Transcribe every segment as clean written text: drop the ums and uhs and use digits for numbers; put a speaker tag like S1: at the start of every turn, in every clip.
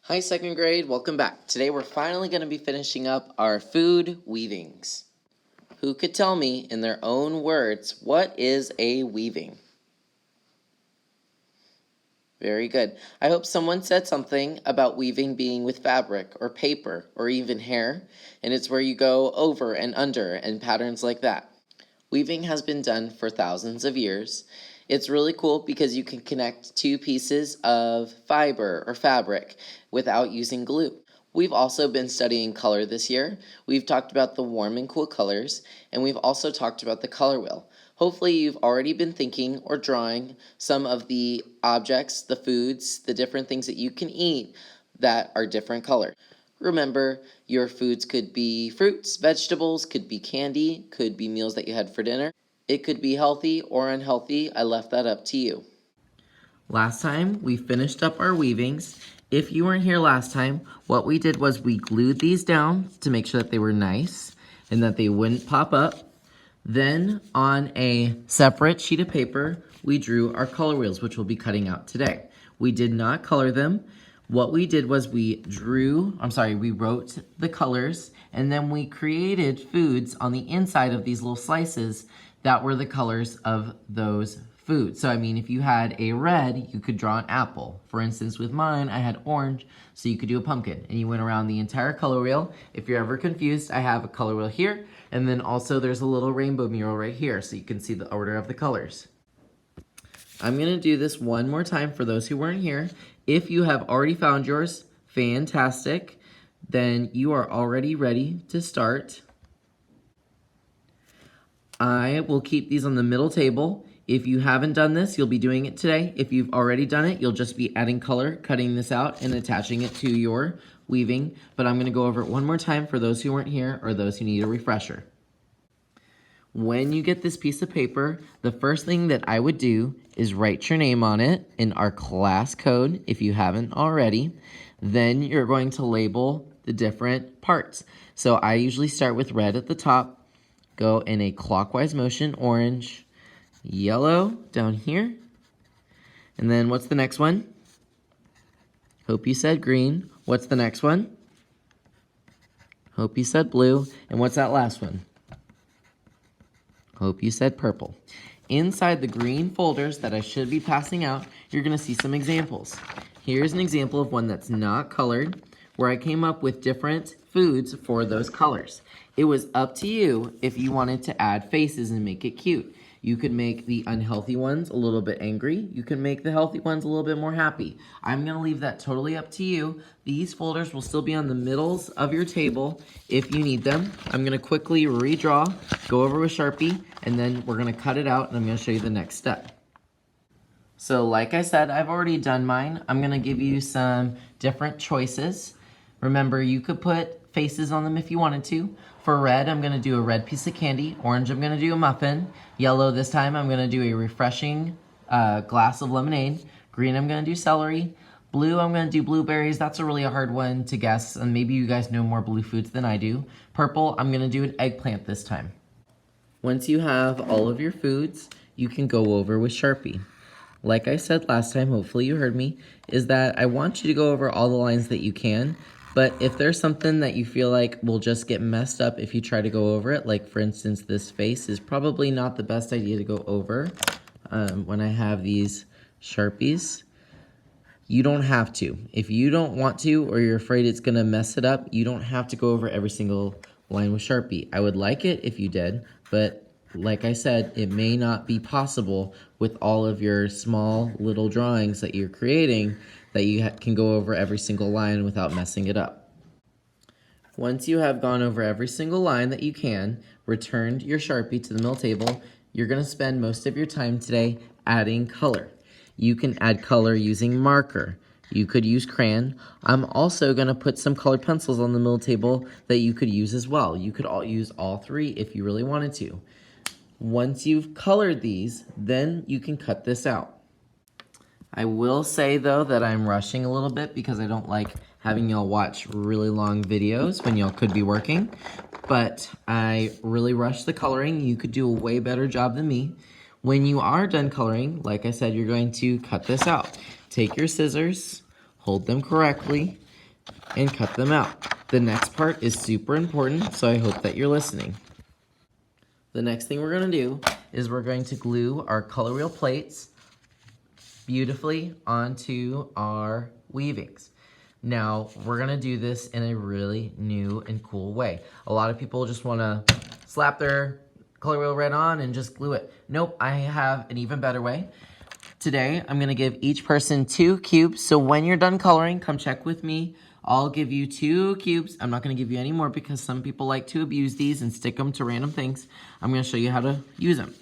S1: Hi, second grade. Welcome back. Today we're finally going to be finishing up our food weavings. Who could tell me in their own words what is a weaving? Very good. I hope someone said something about weaving being with fabric or paper or even hair, and it's where you go over and under and patterns like that. Weaving has been done for thousands of years. It's really cool because you can connect two pieces of fiber or fabric without using glue. We've also been studying color this year. We've talked about the warm and cool colors, and we've also talked about the color wheel. Hopefully you've already been thinking or drawing some of the objects, the foods, the different things that you can eat that are different color. Remember, your foods could be fruits, vegetables, could be candy, could be meals that you had for dinner. It could be healthy or unhealthy. I left that up to you. Last time, we finished up our weavings. If you weren't here last time, what we did was we glued these down to make sure that they were nice and that they wouldn't pop up. Then, on a separate sheet of paper, we drew our color wheels, which we'll be cutting out today. We did not color them. What we did was we wrote the colors, and then we created foods on the inside of these little slices that were the colors of those foods. So, if you had a red, you could draw an apple. For instance, with mine, I had orange, so you could do a pumpkin. And you went around the entire color wheel. If you're ever confused, I have a color wheel here, and then also there's a little rainbow mural right here, so you can see the order of the colors. I'm going to do this one more time for those who weren't here. If you have already found yours, fantastic. Then you are already ready to start. I will keep these on the middle table. If you haven't done this, you'll be doing it today. If you've already done it, you'll just be adding color, cutting this out, and attaching it to your weaving. But I'm going to go over it one more time for those who weren't here or those who need a refresher. When you get this piece of paper, the first thing that I would do is write your name on it in our class code if you haven't already. Then you're going to label the different parts. So I usually start with red at the top, go in a clockwise motion, orange, yellow down here. And then what's the next one? Hope you said green. What's the next one? Hope you said blue. And what's that last one? Hope you said purple. Inside the green folders that I should be passing out, you're going to see some examples. Here's an example of one that's not colored, where I came up with different foods for those colors. It was up to you if you wanted to add faces and make it cute. You could make the unhealthy ones a little bit angry. You can make the healthy ones a little bit more happy. I'm going to leave that totally up to you. These folders will still be on the middles of your table if you need them. I'm going to quickly redraw, go over with Sharpie, and then we're going to cut it out, and I'm going to show you the next step. So like I said, I've already done mine. I'm going to give you some different choices. Remember, you could put faces on them if you wanted to. For red, I'm going to do a red piece of candy. Orange, I'm going to do a muffin. Yellow, this time, I'm going to do a refreshing glass of lemonade. Green, I'm going to do celery. Blue, I'm going to do blueberries. That's a really hard one to guess, and maybe you guys know more blue foods than I do. Purple, I'm going to do an eggplant this time. Once you have all of your foods, you can go over with Sharpie. Like I said last time, hopefully you heard me, is that I want you to go over all the lines that you can. But if there's something that you feel like will just get messed up if you try to go over it, like for instance this face is probably not the best idea to go over when I have these Sharpies. You don't have to. If you don't want to or you're afraid it's going to mess it up, you don't have to go over every single line with Sharpie. I would like it if you did, but like I said, it may not be possible with all of your small little drawings that you're creating that you can go over every single line without messing it up. Once you have gone over every single line that you can, returned your Sharpie to the middle table, you're going to spend most of your time today adding color. You can add color using marker. You could use crayon. I'm also going to put some colored pencils on the middle table that you could use as well. You could use all three if you really wanted to. Once you've colored these, then you can cut this out. I will say, though, that I'm rushing a little bit because I don't like having y'all watch really long videos when y'all could be working. But I really rushed the coloring. You could do a way better job than me. When you are done coloring, like I said, you're going to cut this out. Take your scissors, hold them correctly, and cut them out. The next part is super important, so I hope that you're listening. The next thing we're gonna do is we're going to glue our color wheel plates beautifully onto our weavings. Now, we're gonna do this in a really new and cool way. A lot of people just wanna slap their color wheel right on and just glue it. Nope, I have an even better way. Today, I'm gonna give each person 2 cubes, so when you're done coloring, come check with me. I'll give you 2 cubes. I'm not gonna give you any more because some people like to abuse these and stick them to random things. I'm gonna show you how to use them.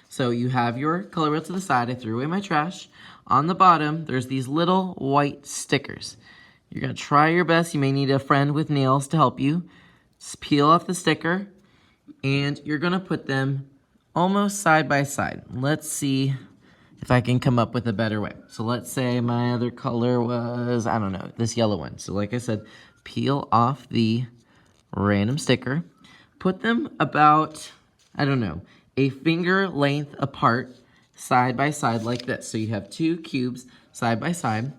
S1: So you have your color wheel to the side. I threw away my trash. On the bottom, there's these little white stickers. You're gonna try your best. You may need a friend with nails to help you. Just peel off the sticker, and you're gonna put them almost side by side. Let's see if I can come up with a better way. So let's say my other color was, I don't know, this yellow one. So like I said, peel off the random sticker, put them about, I don't know, a finger length apart, side by side like this. So you have 2 cubes side by side.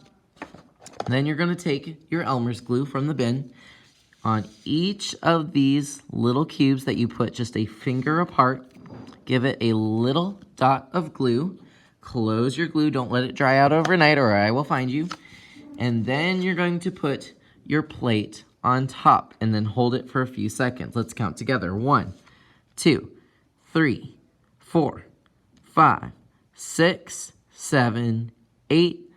S1: Then you're gonna take your Elmer's glue from the bin. On each of these little cubes that you put just a finger apart, give it a little dot of glue. Close your glue, don't let it dry out overnight or I will find you. And then you're going to put your plate on top and then hold it for a few seconds. Let's count together. 1, 2, 3, 4, 5, 6, 7, 8,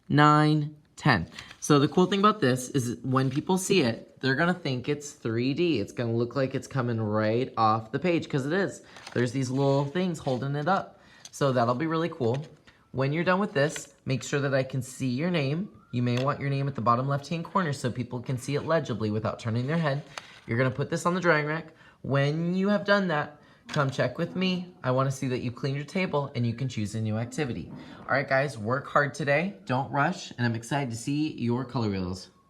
S1: 9, 10. So the cool thing about this is when people see it, they're gonna think it's 3D. It's gonna look like it's coming right off the page because it is. There's these little things holding it up. So that'll be really cool. When you're done with this, make sure that I can see your name. You may want your name at the bottom left-hand corner so people can see it legibly without turning their head. You're gonna put this on the drying rack. When you have done that, come check with me. I wanna see that you cleaned your table and you can choose a new activity. All right, guys, work hard today. Don't rush, and I'm excited to see your color wheels.